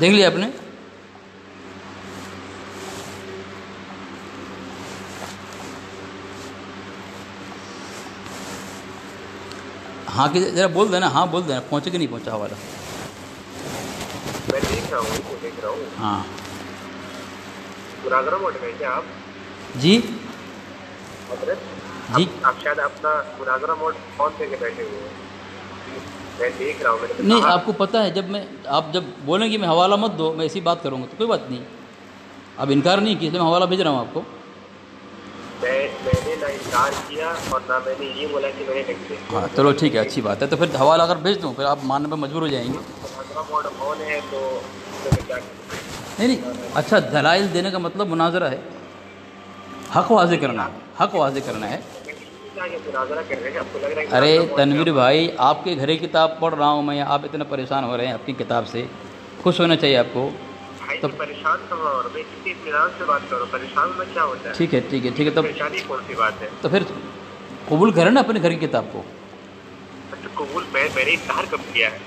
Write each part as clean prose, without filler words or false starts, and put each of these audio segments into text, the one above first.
دیکھ لیا آپ نے؟ ہاں کہ ذرا بول دینا، ہاں بول دینا، پہنچے کہ نہیں پہنچا حوالہ؟ میں دیکھ رہا ہوں، کو دیکھ رہا ہوں. ہاں مناظرہ موڈ میں کیا آپ جی حضرت؟ جی آپ شاید اپنا مناظرہ موڈ آن کر کے بیٹھے ہوئے ہیں. میں دیکھ رہا ہوں. میں نے نہیں، آپ کو پتہ ہے آپ جب بولیں کہ میں حوالہ مت دو، میں ایسی بات کروں گا تو کوئی بات نہیں، اب انکار نہیں کی، اس لیے میں حوالہ بھیج رہا ہوں آپ کو. میں نے نہ انکار کیا اور نہ میں نے یہ بولا کہ میں نے نہیں دیکھا. ہاں چلو ٹھیک ہے، اچھی بات ہے. تو پھر حوالہ اگر بھیج دوں پھر آپ ماننے پہ مجبور ہو جائیں گے. مناظرہ موڈ آن ہے تو میں کیا کروں؟ نہیں، اچھا دلائل دینے کا مطلب مناظرہ ہے، حق واضح کرنا ہے، حق واضح کرنا ہے. مناظرہ کر رہے ہیں، آپ کو لگ رہا ہے ارے تنویر بھائی، آپ کے گھر کی کتاب پڑھ رہا ہوں میں، آپ اتنا پریشان ہو رہے ہیں آپ کی کتاب سے، خوش ہونا چاہیے آپ کو. بھائی میں پریشان کر رہا ہوں اور میں کسی اطمینان سے بات کر رہا ہوں. پریشان میں کیا ہوتا ہے؟ ٹھیک ہے ٹھیک ہے ٹھیک ہے، تب پریشانی کون سی بات ہے؟ تو پھر قبول کریں نا اپنے گھر کی کتاب کو. اچھا قبول میں نے انکار کب کیا ہے؟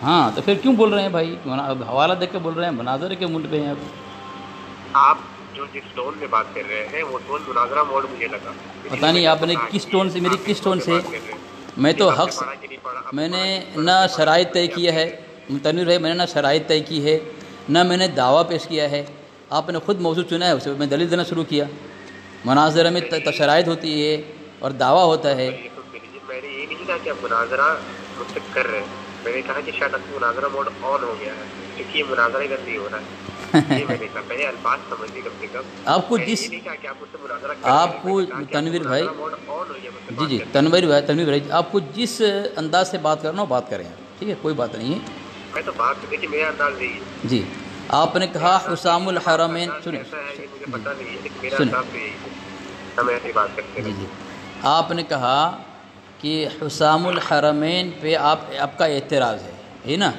ہاں تو پھر کیوں بول رہے ہیں بھائی؟ حوالہ دیکھ کے بول رہے ہیں، مناظرے کے موڈ پہ ہیں آپ جو جس ٹون میں بات کر رہے ہیں وہ ٹون مناظرہ موڈ مجھے لگا. پتہ نہیں آپ نے کس ٹون سے، میری کس ٹون سے. میں تو حق سے، میں نے نہ شرائط طے کیا ہے تنویر بھائی، میں نے نہ شرائط طے کی ہے، نہ میں نے دعویٰ پیش کیا ہے. آپ نے خود موضوع چنا ہے، اسے میں دلیل دینا شروع کیا. مناظرہ میں شرائط ہوتی ہے اور دعویٰ ہوتا ہے. میں نے یہ نہیں کہا کہ آپ مناظرہ مجھ سے کر رہے ہیں، میں نے کہا کہ شاید آپ مناظرہ موڈ آن ہو گیا ہے کیونکہ یہ مناظرہ ادھر نہیں ہو رہا ہے. یہ میں نے کہا، میں نے الفاظ سمجھیے کم سے کم. آپ کو جس آپ کو تنویر بھائی، جی جی تنویر بھائی آپ کو جس انداز سے بات کرنا ہو بات کریں آپ، ٹھیک ہے، کوئی بات نہیں ہے. میں تو بات کرنے کی میرا انداز نہیں ہے. جی آپ نے کہا حسام الحرمین، سنیں سنیں جی جی، آپ نے کہا کہ حسام الحرمین پہ آپ کا اعتراض ہے نا؟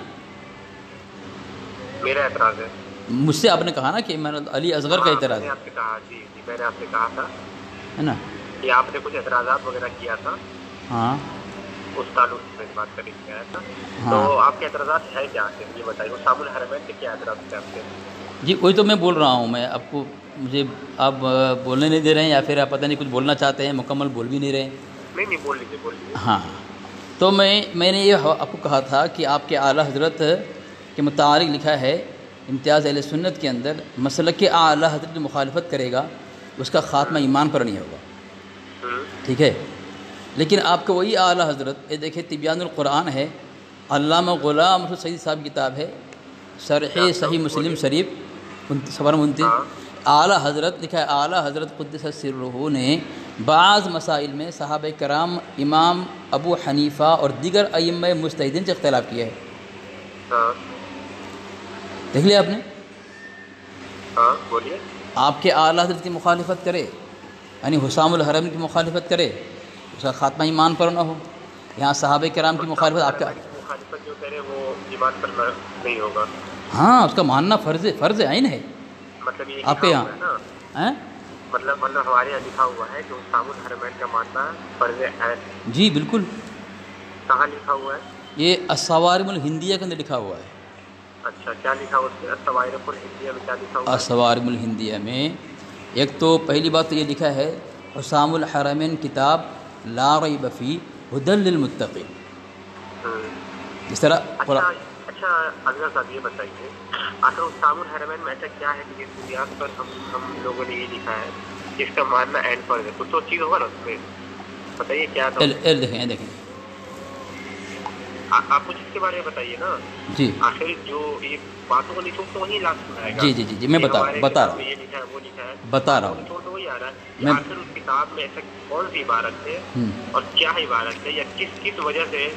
میرا اعتراض ہے. مجھ سے آپ نے کہا نا کہ میں علی اصغر کا اعتراض ہے. آپ نے کہا جی جی، میں نے آپ سے کہا تھا ہے نا کہ آپ نے کچھ اعتراضات وغیرہ کیا تھا. ہاں اس تعلق سے بات کرنے کی آیا تھا. تو آپ کے اعتراضات ہے کیا؟ یہ بتائیے، حسام الحرمین کے کیا اعتراض تھے آپ کے؟ جی وہی تو میں بول رہا ہوں. میں آپ کو، مجھے آپ بولنے نہیں دے رہے ہیں یا پھر آپ پتہ نہیں کچھ بولنا چاہتے ہیں، مکمل بول بھی نہیں رہے ہیں. نہیں بول لیجیے. ہاں تو میں نے یہ آپ کو کہا تھا کہ آپ کے اعلیٰ حضرت کے متعلق لکھا ہے امتیاز اہل سنت کے اندر، مسلک کے اعلیٰ حضرت جو مخالفت کرے گا اس کا خاتمہ ایمان پر نہیں ہوگا، ٹھیک ہے. لیکن آپ کا وہی اعلیٰ حضرت، یہ دیکھیں تبیان القرآن ہے، علامہ غلام رسول سعید صاحب کی کتاب ہے، شرح صحیح مسلم شریف صفحہ 29، اعلیٰ حضرت لکھا ہے، اعلیٰ حضرت قدس سرہ نے بعض مسائل میں صحابہ کرام، امام ابو حنیفہ اور دیگر ائمہ مجتہدین سے اختلاف کیا ہے. دیکھ لیا آپ نے؟ ہاں بولیے. آپ کے اعلیٰ حضرت کی مخالفت کرے، یعنی حسام الحرم کی مخالفت کرے، اس کا خاتمہ ایمان پر نہ ہو. یہاں صحابہ کرام کی مخالفت، آپ کا مخالفت جو کرے وہ ایمان پر نہیں ہوگا. ہاں اس کا ماننا فرض عین ہے. مطلب یہ آپ کے یہاں مطلب ہمارے یہاں لکھا ہوا ہے کہ حسام الحرمین کا ماننا فرض عین. جی بالکل. کہاں لکھا ہوا ہے؟ یہ الصوارم الہندیہ کے اندر لکھا ہوا ہے. اچھا کیا لکھا ہوا ہے الصوارم الہندیہ میں؟ کیا لکھا ہوا ہے الصوارم الہندیہ میں؟ ایک تو پہلی بات تو یہ لکھا ہے حسام الحرمین کتاب لا ریب فیہ ھدی للمتقین. اس طرح اچھا اگر صاحب یہ بتائیے، آخر حسام الحرمین میں ایسا کیا ہے کہ جس بنیاد پر ہم لوگوں نے یہ لکھا ہے کہ اس کا ماننا عین فرض ہے؟ کچھ تو چیز ہوگا نا اس میں، بتائیے کیا تھا. دیکھیں آپ کچھ اس کے بارے میں بتائیے نا. جی آخر جو یہ باتوں کو نچوڑ تو وہی لازم آئے گا. جی میں بتا رہا ہوں، یہ لکھا ہے وہ لکھا ہے، بتا رہا ہوں. نچوڑ تو وہی آ رہا ہے کہ آخر اس کتاب میں ایسا کون سی عبارت ہے اور کیا عبارت ہے، یا کس وجہ سے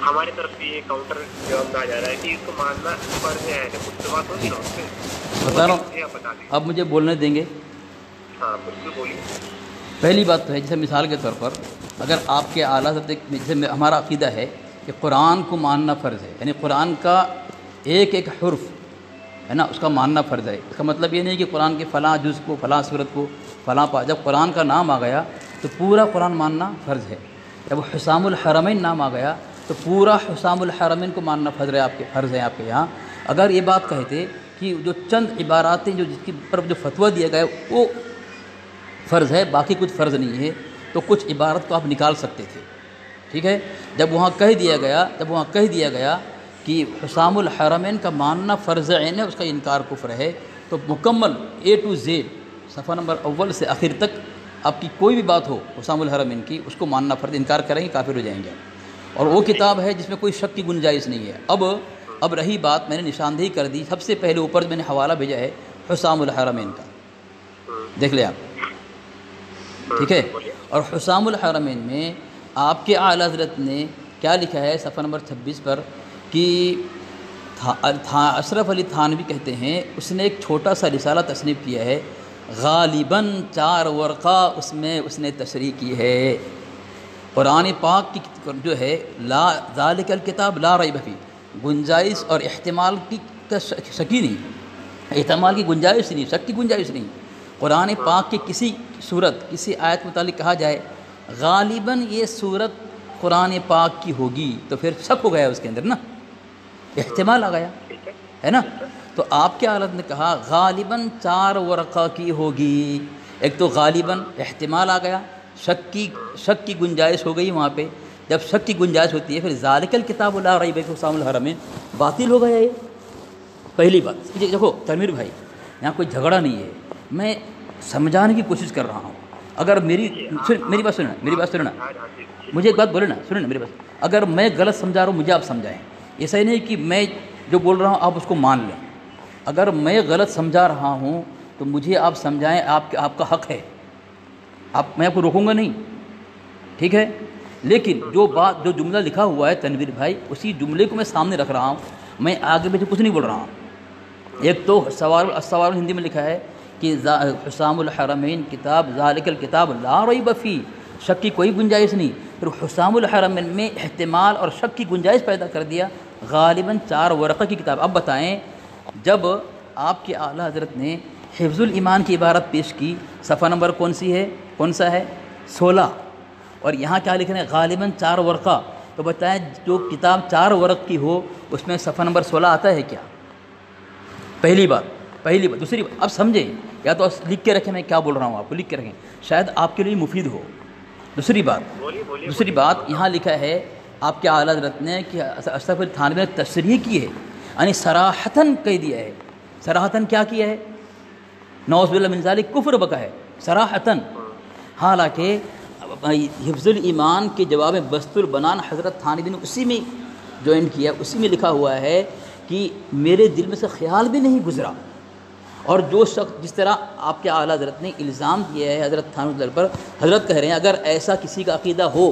ہماری طرف سے یہ کاؤنٹر جواب آ جا رہا ہے کہ اس کو ماننا فرض ہے. کچھ تو بات ہوگی نا اس سے. بتا رہا ہوں، اب مجھے بولنے دیں گے؟ ہاں بالکل بولیے. پہلی بات تو ہے، جیسے مثال کے طور پر اگر آپ کے اعلیٰ حضرت، جیسے ہمارا عقیدہ ہے کہ قرآن کو ماننا فرض ہے، یعنی قرآن کا ایک ایک حرف ہے نا اس کا ماننا فرض ہے. اس کا مطلب یہ نہیں کہ قرآن کے فلاں جز کو، فلاں صورت کو، فلاں جب قرآن کا نام آ گیا تو پورا قرآن ماننا فرض ہے. جب حسام الحرمین نام آ گیا تو پورا حسام الحرمین کو ماننا فرض ہے آپ کے یہاں. اگر یہ بات کہتے کہ جو چند عباراتیں جو جس کی پر جو فتویٰ دیا گیا ہے وہ فرض ہے، باقی کچھ فرض نہیں ہے، تو کچھ عبارت کو آپ نکال سکتے تھے، ٹھیک ہے۔ جب وہاں کہہ دیا گیا کہ حسام الحرمین کا ماننا فرض عین ہے، اس کا انکار کفر ہے، تو مکمل A to Z صفحہ نمبر اول سے آخر تک آپ کی کوئی بھی بات ہو حسام الحرمین کی، اس کو ماننا فرض، انکار کریں گے کافر ہو جائیں گے۔ اور وہ کتاب ہے جس میں کوئی شک کی گنجائش نہیں ہے۔ اب رہی بات، میں نے نشاندہی کر دی، سب سے پہلے اوپر میں نے حوالہ بھیجا ہے حسام الحرمین کا، دیکھ لیں آپ، ٹھیک ہے۔ اور حسام الحرمین میں آپ کے اعلیٰ حضرت نے کیا لکھا ہے صفحہ نمبر 26 پر کہ اشرف علی تھانوی کہتے ہیں اس نے ایک چھوٹا سا رسالہ تصنیف کیا ہے، غالباً 4 ورقہ اس میں اس نے تشریح کی ہے۔ قرآن پاک کی جو ہے لا ذالک الکتاب لا ریب فیہ، گنجائش اور احتمال کی شکی نہیں، احتمال کی گنجائش نہیں، شک کی گنجائش نہیں۔ قرآن پاک کی کسی صورت، کسی آیت کے متعلق کہا جائے غالباً یہ صورت قرآن پاک کی ہوگی، تو پھر شک ہو گیا اس کے اندر نا، احتمال آ گیا ہے نا۔ تو آپ کے حالت نے کہا غالباً 4 ورقہ کی ہوگی، ایک تو غالباً احتمال آ گیا، شک کی گنجائش ہو گئی وہاں پہ۔ جب شک کی گنجائش ہوتی ہے پھر ذالک الکتاب لا ریب فیہ حسام الحرمین باطل ہو گیا۔ یہ پہلی بات۔ دیکھو تنویر بھائی، یہاں کوئی جھگڑا نہیں ہے، میں سمجھانے کی کوشش کر رہا ہوں۔ اگر میری بات سننا، مجھے ایک بات بولے نا، سنیں نا میری بات۔ اگر میں غلط سمجھا رہا ہوں مجھے آپ سمجھائیں، ایسا ہی نہیں کہ میں جو بول رہا ہوں آپ اس کو مان لیں۔ اگر میں غلط سمجھا رہا ہوں تو مجھے آپ سمجھائیں، آپ کا حق ہے، میں آپ کو روکوں گا نہیں، ٹھیک ہے۔ لیکن جو جملہ لکھا ہوا ہے تنویر بھائی، اسی جملے کو میں سامنے رکھ رہا ہوں، میں آگے پیچھے کچھ نہیں بول رہا ہوں۔ ایک تو السوار ہندی میں لکھا ہے کہ حسام الحرمین کتاب ذالک الکتاب لا ریب فیہ، شک کی کوئی گنجائش نہیں۔ پھر حسام الحرمین میں احتمال اور شک کی گنجائش پیدا کر دیا، غالباً 4 ورقہ کی کتاب۔ اب بتائیں، جب آپ کے اعلیٰ حضرت نے حفظ الایمان کی عبارت پیش کی، صفحہ نمبر کون سا ہے 16، اور یہاں کیا لکھ رہے ہیں غالباً 4 ورقہ، تو بتائیں جو کتاب 4 ورق کی ہو اس میں صفحہ نمبر 16 آتا ہے کیا؟ پہلی بات۔ دوسری بات، اب سمجھیں، یا تو لکھ کے رکھیں، میں کیا بول رہا ہوں آپ کو لکھ کے رکھیں، شاید آپ کے لیے مفید ہو۔ دوسری بات یہاں لکھا ہے آپ کے اعلیٰ حضرت نے کہ اشرف علی تھانوی نے تصریح کی ہے، یعنی صراحتاً کہہ دیا ہے۔ صراحتاً کیا کیا ہے؟ نعوذ باللہ من ذالک کفر بکا ہے صراحتاً۔ حالانکہ حفظ الایمان کے جواب میں بسط البنان حضرت تھانوی نے اسی میں جوائن کیا، اسی میں لکھا ہوا ہے کہ میرے دل میں سے خیال بھی نہیں گزرا۔ اور جو شخص جس طرح آپ کے اعلیٰ حضرت نے الزام کیا ہے حضرت تھانوی پر، حضرت کہہ رہے ہیں اگر ایسا کسی کا عقیدہ ہو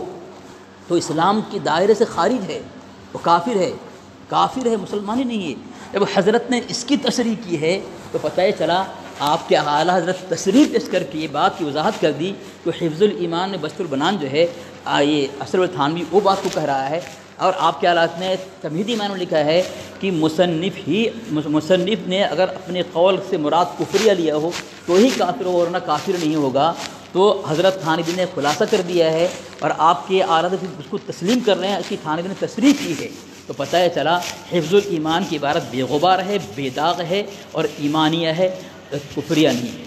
تو اسلام کے دائرے سے خارج ہے، وہ کافر ہے، مسلمان ہی نہیں ہے۔ جب حضرت نے اس کی تصریح کی ہے تو پتہ ہی چلا آپ کے اعلیٰ حضرت تصریح پیش کر کے یہ بات کی وضاحت کر دی کہ حفظ الایمان میں بسط البنان جو ہے یہ اشرف علی تھانوی وہ بات کو کہہ رہا ہے، اور آپ کے حالات نے تمہیدی ایمان میں لکھا ہے کہ مصنف نے اگر اپنے قول سے مراد کفریہ لیا ہو تو ہی کافر ہو، ورنہ کافر نہیں ہوگا۔ تو حضرت تھانوی نے خلاصہ کر دیا ہے، اور آپ کے اعلیٰ حضرت اس کو تسلیم کر رہے ہیں کہ تھانوی نے تصریح کی ہے، تو پتہ ہے چلا حفظ الایمان کی عبارت بے غبار ہے، بے داغ ہے، اور ایمانیہ ہے، کفریہ نہیں ہے،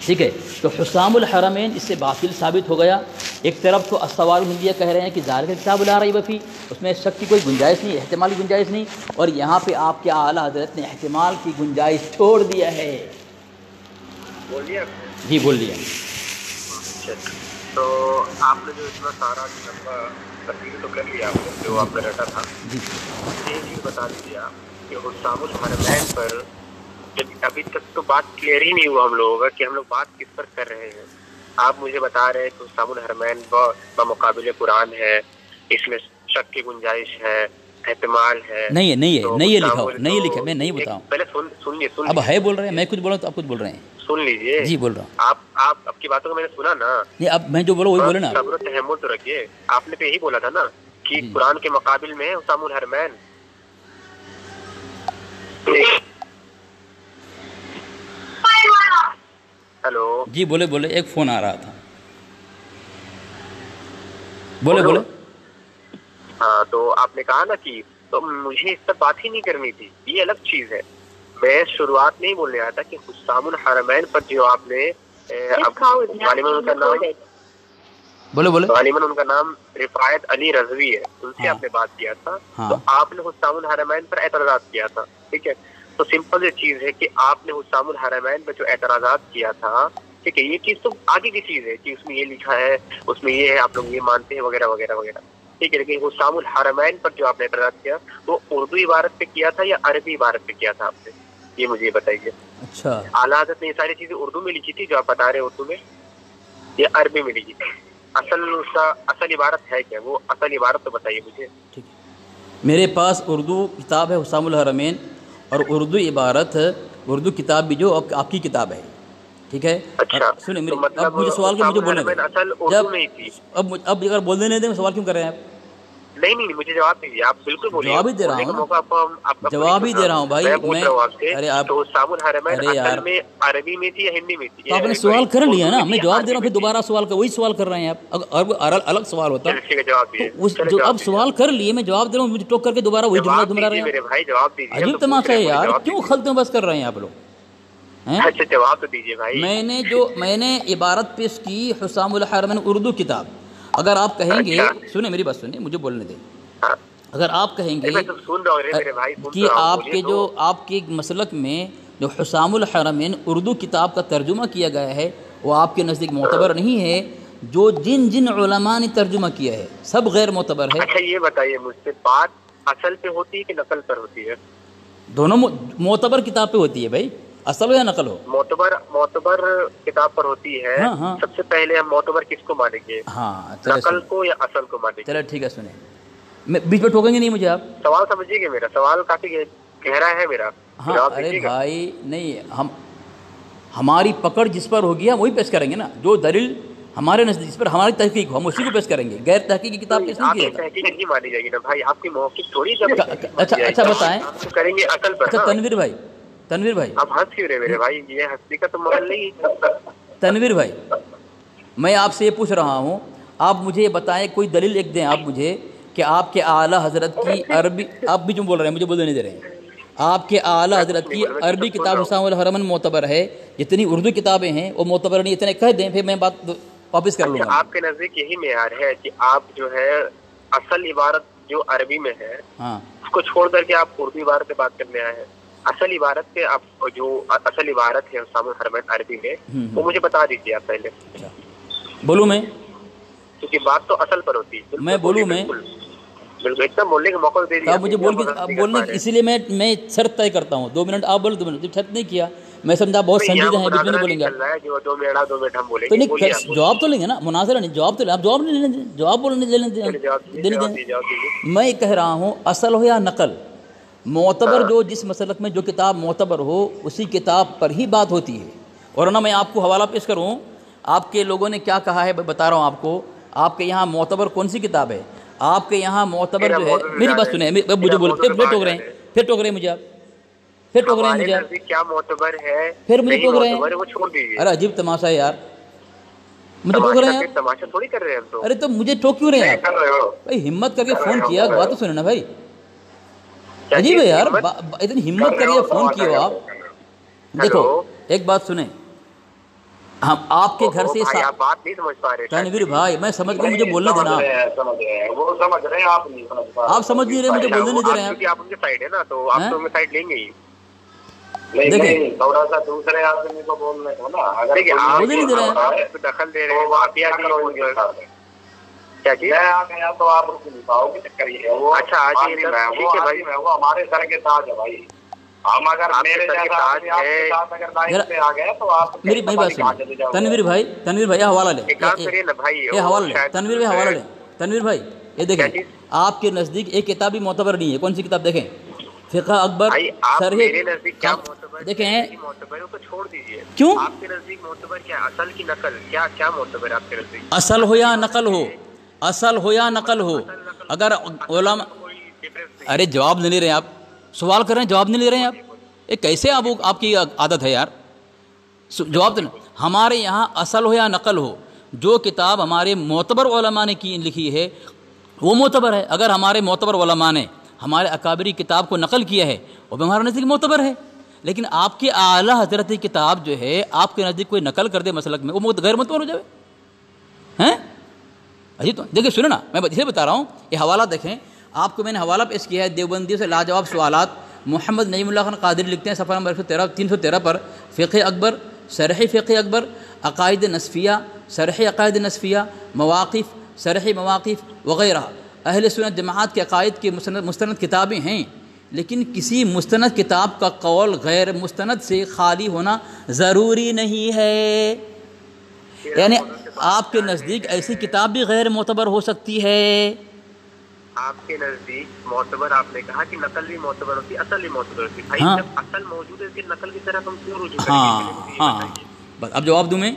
ٹھیک ہے۔ تو حسام الحرمین اس سے باطل ثابت ہو گیا۔ ایک طرف تو السوار الہندیہ کہہ رہے ہیں کہ ذالک الکتاب لا ریب فیہ، اس میں شک کی کوئی گنجائش نہیں، احتمال کی گنجائش نہیں، اور یہاں پہ آپ کے اعلیٰ حضرت نے احتمال کی گنجائش چھوڑ دیا ہے۔ بول دیا جی بول دیا۔ تو آپ نے جو اتنا سارا لمبا تفصیل تو کر لیا، آپ نے جو آپ نے رٹا تھا، جی یہ چیز بتا دیجیے آپ کہ حسام الحرمین پر ابھی تک تو بات کلیئر ہی نہیں ہوا ہم لوگوں کا کہ ہم لوگ بات کس پر کر رہے ہیں۔ آپ مجھے بتا رہے ہیں کہ حسام الحرمین بمقابل قرآن ہے، اس میں شک کی گنجائش ہے، احتمال ہے، نہیں لکھا، میں نہیں بتاؤں، پہلے سن لیے اب ہے بول رہے ہیں، میں کچھ بولا تو آپ کچھ بول رہے ہیں، سن لیجیے۔ جی بول رہا ہوں، آپ کی باتوں کو میں نے سنا نا، نہیں اب میں جو بولا وہی بولے نا۔ صبر و تحمل تو رکھیے، آپ نے تو یہی بولا تھا نا کہ قرآن کے مقابل میں حسام الحرمین۔ ہیلو جی بولے، ایک فون آ رہا تھا، بولے۔ ہاں، تو آپ نے کہا نا کہ تو مجھے اس پر بات ہی نہیں کرنی تھی، یہ الگ چیز ہے. میں شروعات میں ہی بولنے آیا تھا کہ حسام الحرمین پر جو آپ نے غالباً ان کا نام غالباً ان کا نام رفایت علی رضوی ہے، ان سے آپ نے بات کیا تھا. تو آپ نے حسام الحرمین پر اعتراضات کیا تھا. ٹھیک ہے، تو سمپل یہ چیز ہے کہ آپ نے حسام الحرمین پر جو اعتراضات کیا تھا، ٹھیک ہے، یہ چیز تو آگے کی چیز ہے کہ اس میں یہ لکھا ہے، اس میں یہ ہے، آپ لوگ یہ مانتے ہیں وغیرہ وغیرہ وغیرہ. ٹھیک ہے، لیکن حسام الحرمین پر جو آپ نے اعتراض کیا وہ اردو عبارت پہ کیا تھا یا عربی عبارت پہ کیا تھا آپ نے، یہ مجھے بتائیے. اچھا، اعلیٰ حضرت نے یہ ساری چیزیں اردو میں لکھی تھی جو آپ بتا رہے ہیں اردو میں، یا عربی میں لکھی تھی؟ اصل عبارت ہے کیا؟ وہ اصل عبارت تو بتائیے مجھے. ٹھیک ہے، میرے پاس اردو کتاب ہے حسام الحرمین، اور اردو عبارت اردو کتاب بھی جو آپ کی کتاب ہے. ٹھیک ہے، اچھا، سنیں میری، مطلب اب مجھے سوال کے مجھے بولنے دیں. اصل اردو میں ہی تھی. اب اگر بولنے نہیں دیں سوال کیوں کر رہے ہیں آپ؟ نہیں مجھے جواب دیجیے، آپ بالکل بولیے. جواب ہی دے رہا ہوں نا، جواب ہی دے رہا ہوں بھائی. میں پوچھ رہا ہوں آپ سے، ارے آپ، تو حسام الحرمین ارے یار اصل میں عربی میں تھی یا ہندی میں تھی؟ تو آپ نے سوال کر لیا نا، میں جواب دے رہا ہوں، پھر دوبارہ سوال کر، وہی سوال کر رہے ہیں آپ. اگر الگ سوال ہوتا تو جو اب سوال کر لیے میں جواب دے رہا ہوں، مجھے ٹوک کر کے دوبارہ وہی جملہ دہرا رہے ہیں. میرے بھائی جواب دیجیے. عجیب تماشا ہے یار، کیوں خلط میں بس کر رہے ہیں آپ لوگ؟ اچھا جواب تو دیجیے بھائی. میں نے عبارت پیش کی حسام الحرمین اردو کتاب. اگر آپ کہیں گے، سنیں میری بات سنیں، مجھے بولنے دیں. اگر آپ کہیں گے کہ آپ کے مسلک میں جو حسام الحرمین اردو کتاب کا ترجمہ کیا گیا ہے وہ آپ کے نزدیک معتبر نہیں ہے، جو جن علماء نے ترجمہ کیا ہے سب غیر معتبر ہے. اچھا یہ بتائیے مجھ سے، بات اصل پہ ہوتی ہے کہ نقل پر ہوتی ہے؟ دونوں معتبر کتاب پہ ہوتی ہے بھائی، اصل ہو یا نقل ہو. معتبر کتاب پر ہوتی ہے. سب سے پہلے ہم معتبر کس کو مانیں گے؟ نقل کو یا اصل کو مانیں گے؟ چلو ٹھیک ہے، سنیں، میں بیچ میں ٹوکیں گے نہیں مجھے آپ. سوال سمجھیے گا، میرا سوال کافی گہرا ہے میرا. ہاں ارے بھائی نہیں، ہماری پکڑ جس پر ہوگی ہم وہی پیش کریں گے نا، جو دلیل ہمارے نزدیک جس پر ہماری تحقیق ہو ہم اسی کو پیش کریں گے. غیر تحقیقی کتاب پیش نہیں کیے گا. تحقیق نہیں مانی جائے گی نا بھائی، آپ کی موقف تھوڑی. اچھا بتائیں، کریں گے اصل پر. اچھا تنویر بھائی آپ ہنس کیوں رہے میرے بھائی؟ یہ ہنسی کا تو محل نہیں. تنویر بھائی، میں آپ سے یہ پوچھ رہا ہوں، آپ مجھے یہ بتائیں، کوئی دلیل ایک دیں آپ مجھے کہ آپ کے اعلیٰ حضرت کی عربی، آپ بھی جو بول رہے ہیں مجھے بولنے نہیں دے رہے ہیں، آپ کے اعلیٰ حضرت کی عربی کتاب حسام الحرمین معتبر ہے، جتنی اردو کتابیں ہیں وہ معتبر نہیں، اتنے کہہ دیں پھر میں بات واپس کر لوں گا. آپ کے نزدیک یہی معیار ہے کہ آپ جو ہے اصل عبارت جو عربی میں ہے اس کو چھوڑ کر کے آپ اردو عبارت پہ بات کرنے آئے ہیں؟ اصل عبارت پہ آپ جو اصل عبارت ہے حسام الحرمین عربی میں وہ مجھے بتا دیجیے آپ پہلے. بولوں میں؟ کیونکہ بات تو اصل پر ہوتی ہے. میں بولوں؟ میں بالکل ایک دم بولنے کا موقع دے دیا. آپ مجھے بولنے اسی لیے میں شرط طے کرتا ہوں، 2 منٹ آپ بولو، 2 منٹ. جب شرط نہیں کیا میں سمجھا بہت سنجیدہ ہیں، بیچ میں نہیں بولیں گے تو نہیں، جواب تو لیں گے نا، مناظرہ نہیں، جواب تو لیں. آپ جواب نہیں لیں گے، جواب بولنے دینے دیں. میں کہہ رہا ہوں اصل ہو یا نقل، معتبر جو جس مسلک میں جو کتاب معتبر ہو اسی کتاب پر ہی بات ہوتی ہے. اور نا میں آپ کو حوالہ پیش کروں، آپ کے لوگوں نے کیا کہا ہے بتا رہا ہوں آپ کو. آپ کے یہاں معتبر کون سی کتاب ہے؟ آپ کے یہاں معتبر جو ہے، میری بات سنیں، مجھے بولے پھر ٹوک رہے ہیں مجھے آپ، پھر ٹوک رہے ہیں مجھے آپ، کیا معتبر ہے پھر مجھے ٹوک رہے ہیں. وہ چھوڑ دیجیے. ارے عجیب تماشا ہے یار، مجھے ٹوک رہے ہیں. تماشا تھوڑی کر رہے ہیں. ارے تو مجھے ٹوک کیوں رہے ہیں آپ بھائی؟ ہمت کر کے فون کیا، بات تو سنیں نا بھائی. عجیب ہے یار، اتنی ہمت کریے فون کیے ہو آپ. دیکھو ایک بات سنیں، ہم آپ کے گھر سے بات نہیں سمجھ پا رہے. تنویر بھائی میں سمجھ گیا، مجھے بولنے دینا. آپ سمجھ نہیں رہے، مجھے بولنے نہیں دے رہے ہیں. آپ ان کے سائڈ ہے نا تو آپ تو ان کے سائڈ لیں گے ہی. دیکھیں تھوڑا سا دوسرے آدمی کو بولنے کو نا، بولنے نہیں دے رہے ہیں، دخل دے رہے ہیں. کیا چیز تو آپ اچھا ٹھیک ہے بھائی، وہ ہمارے سر کے تاج ہے بھائی. ہم اگر میرے میری بات سنیں. تنویر بھائی حوالہ لیں، تنویر بھائی حوالہ لیں. تنویر بھائی یہ دیکھیں، آپ کے نزدیک ایک کتاب بھی معتبر نہیں ہے. کون سی کتاب؟ دیکھیں فقہ اکبر دیکھیں. چھوڑ دیجیے. کیوں؟ آپ کے نزدیک معتبر کیا؟ اصل کی نقل؟ کیا معتبر ہے آپ کے نزدیک؟ اصل ہو یا نقل ہو، اصل ہو یا نقل ہو. اگر علماء، ارے جواب نہیں لے رہے ہیں آپ، سوال کر رہے ہیں جواب نہیں لے رہے ہیں آپ. یہ کیسے آپ کی عادت ہے یار؟ جواب تو ہمارے یہاں اصل ہو یا نقل ہو، جو کتاب ہمارے معتبر علماء نے لکھی ہے وہ معتبر ہے. اگر ہمارے معتبر علماء نے ہمارے اکابری کتاب کو نقل کیا ہے وہ بھی ہمارے نزدیک معتبر ہے، لیکن آپ کے اعلیٰ حضرت کی کتاب جو ہے آپ کے نزدیک کوئی نقل کر دے مسلک میں، وہ غیر معتبر ہو جائے ہیں؟ اجی تو دیکھیں سنو نا، میں اسے بتا رہا ہوں، یہ حوالہ دیکھیں، آپ کو میں نے حوالہ پیش کیا ہے دیوبندیوں سے لاجواب سوالات، محمد نعیم اللہ خان قادری لکھتے ہیں صفحہ نمبر 313 پر، فقہ اکبر، شرح فقہ اکبر، عقائد نصفیہ، شرح عقائد نصفیہ، مواقف، شرح مواقف وغیرہ، اہل سنت جماعت کے عقائد کی مستند کتابیں ہیں، لیکن کسی مستند کتاب کا قول غیر مستند سے خالی ہونا ضروری نہیں ہے، یعنی آپ کے نزدیک ایسی کتاب بھی غیر معتبر ہو سکتی ہے۔ آپ کے نزدیک معتبر، آپ نے کہا کہ نقل بھی معتبر ہوتی ہے، اصل بھی معتبر ہوتی ہے، بھائی ہاں، جب اصل موجود ہے پھر نقل کی طرف ہم کیوں رجوع کریں گے؟ ہاں ہاں، بس اب جواب دوں میں،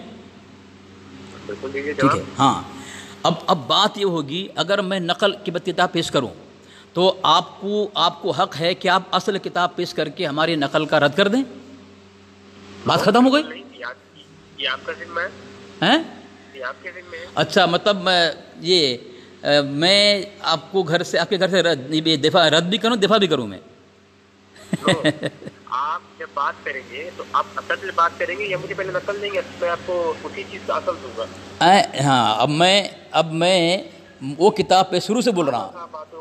بالکل دیجیے ٹھیک ہے، جواب۔ ہاں اب بات یہ ہوگی اگر میں نقل کی کتاب پیش کروں تو آپ کو حق ہے کہ آپ اصل کتاب پیش کر کے ہماری نقل کا رد کر دیں، بات ختم ہو گئی؟ نہیں، یہ آپ کا ذمہ ہے، ہیں؟ یہ آپ کے ذمہ ہے۔ اچھا، مطلب میں آپ کے گھر سے رد بھی کروں، دفاع بھی کروں میں؟ آپ جب بات کریں گے تو آپ اصل سے بات کریں گے یا مجھے پہلے نقل دیں گے؟ میں آپ کو اسی چیز کا اصل دوں گا۔ ہاں، اب میں وہ کتاب پہ شروع سے بول رہا ہوں،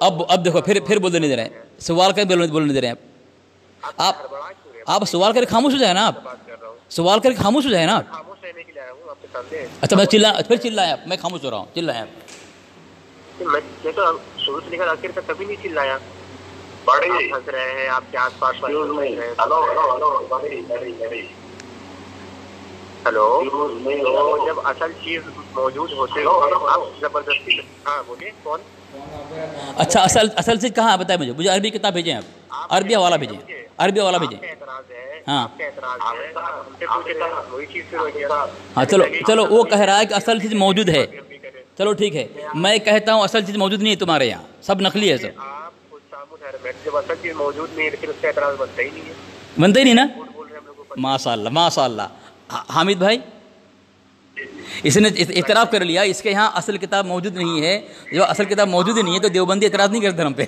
اب دیکھو پھر بولنے نہیں دے رہے ہیں، سوال کر بولنے دے رہے ہیں آپ سوال کر کے خاموش ہو جائے نا، آپ سوال کر کے خاموش ہو جائے نا آپ۔ خاموش رہنے کے لیے آیا ہوں آپ کے سامنے۔ اچھا، پھر چلائیں آپ، میں خاموش ہو رہا ہوں، چلائیں آپ۔ میں تو شروع سے لے کر آخر تک کبھی نہیں چلایا، آپ ہنس رہے ہیں، آپ کے آس پاس ہلو، جب اصل چیز موجود ہوتے ہو آپ زبردستی، ہاں بولیے کون؟ اچھا، اصل سے کہاں بتائیں مجھے عربی کتاب بھیجیں آپ، عربی حوالہ بھیجیں، عربی حوالہ بھیجیں۔ ہاں ہاں، چلو وہ کہہ رہا ہے کہ اصل چیز موجود ہے، چلو ٹھیک ہے، میں کہتا ہوں اصل چیز موجود نہیں ہے تمہارے یہاں، سب نقلی ہے سب۔ جب اصل چیز موجود نہیں ہے لیکن اس کا اعتراض بنتا ہی نہیں ہے، بنتا ہی نہیں نا؟ ماشاء اللہ ماشاء اللہ، حامد بھائی اس نے اعتراف کر لیا، اس کے یہاں اصل کتاب موجود نہیں ہے، جو اصل کتاب موجود ہی نہیں ہے تو دیوبندی اعتراض نہیں کرتے ہم پہ۔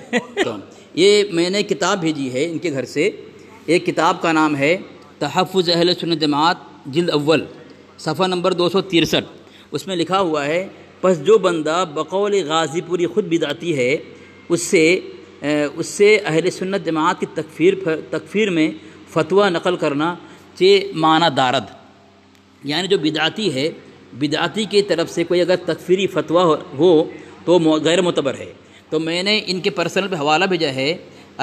یہ میں نے کتاب بھیجی ہے ان کے گھر سے، ایک کتاب کا نام ہے تحفظ اہل سنت جماعت جلد اول، صفحہ نمبر 263، اس میں لکھا ہوا ہے پس جو بندہ بقول غازی پوری خود بدعتی ہے اس سے اہل سنت جماعت کی تکفیر میں فتویٰ نقل کرنا چے معنی دارد، یعنی جو بدعتی ہے، بدعتی کی طرف سے کوئی اگر تکفیری فتویٰ ہو تو غیر معتبر ہے۔ تو میں نے ان کے پرسنل پہ حوالہ بھیجا ہے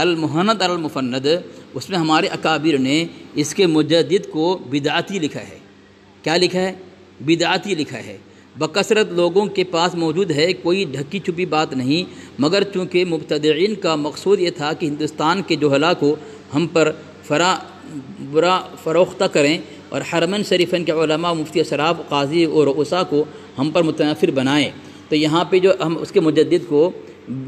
المہند المفند، اس میں ہمارے اکابر نے اس کے مجدد کو بدعتی لکھا ہے۔ کیا لکھا ہے؟ بدعتی لکھا ہے۔ بکثرت لوگوں کے پاس موجود ہے، کوئی ڈھکی چھپی بات نہیں، مگر چونکہ مبتدعین کا مقصود یہ تھا کہ ہندوستان کے جہلاء کو ہم پر برا فروختہ کریں اور حرمین شریفین کے علماء، مفتی اسراف، قاضی اور رؤساء کو ہم پر متنفر بنائیں۔ تو یہاں پہ جو ہم اس کے مجدد کو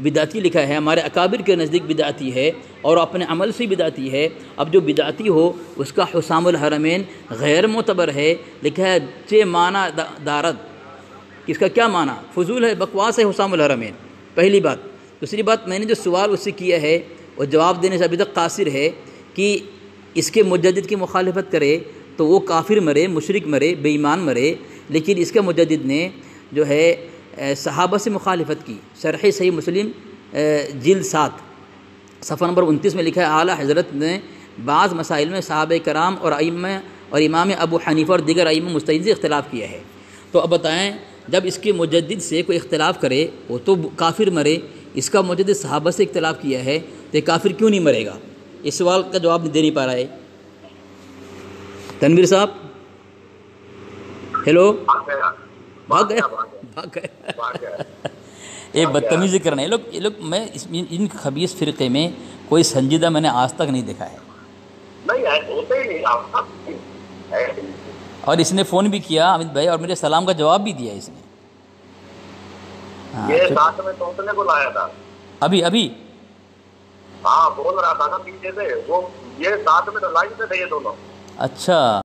بدعتی لکھا ہے، ہمارے اکابر کے نزدیک بدعتی ہے اور اپنے عمل سے بدعتی ہے۔ اب جو بدعتی ہو اس کا حسام الحرمین غیر معتبر ہے، لکھا ہے چے معنی دارد، اس کا کیا معنی؟ فضول ہے، بکواس ہے حسام الحرمین، پہلی بات۔ دوسری بات، میں نے جو سوال اس سے کیا ہے وہ جواب دینے سے ابھی تک قاصر ہے کہ اس کے مجدد کی مخالفت کرے تو وہ کافر مرے، مشرک مرے، بے ایمان مرے، لیکن اس کے مجدد نے جو ہے صحابہ سے مخالفت کی۔ شرح صحیح مسلم جلد 7 صفحہ نمبر 29 میں لکھا ہے اعلیٰ حضرت نے بعض مسائل میں صحابہ کرام اور ائمہ اور امام ابو حنیفہ اور دیگر ائمہ مجتہدین سے اختلاف کیا ہے۔ تو اب بتائیں، جب اس کے مجدد سے کوئی اختلاف کرے وہ تو کافر مرے، اس کا مجدد صحابہ سے اختلاف کیا ہے تو یہ کافر کیوں نہیں مرے گا؟ اس سوال کا جواب نہیں دے نہیں پا رہا ہے تنویر صاحب۔ ہیلو، بھاگ گئے یہ بدتمیزی کرنا ہے یہ لوگ میں ان خبیث فرقے میں کوئی سنجیدہ میں نے آج تک نہیں دیکھا ہے۔ اور اس نے فون بھی کیا حامد بھائی اور میرے سلام کا جواب بھی دیا اس نے۔ یہ ساتھ میں توسنے کو لایا تھا ابھی ہاں بول رہا تھا نا پیچھے سے، وہ یہ ساتھ میں تو لائن پہ تھے یہ دونوں۔ اچھا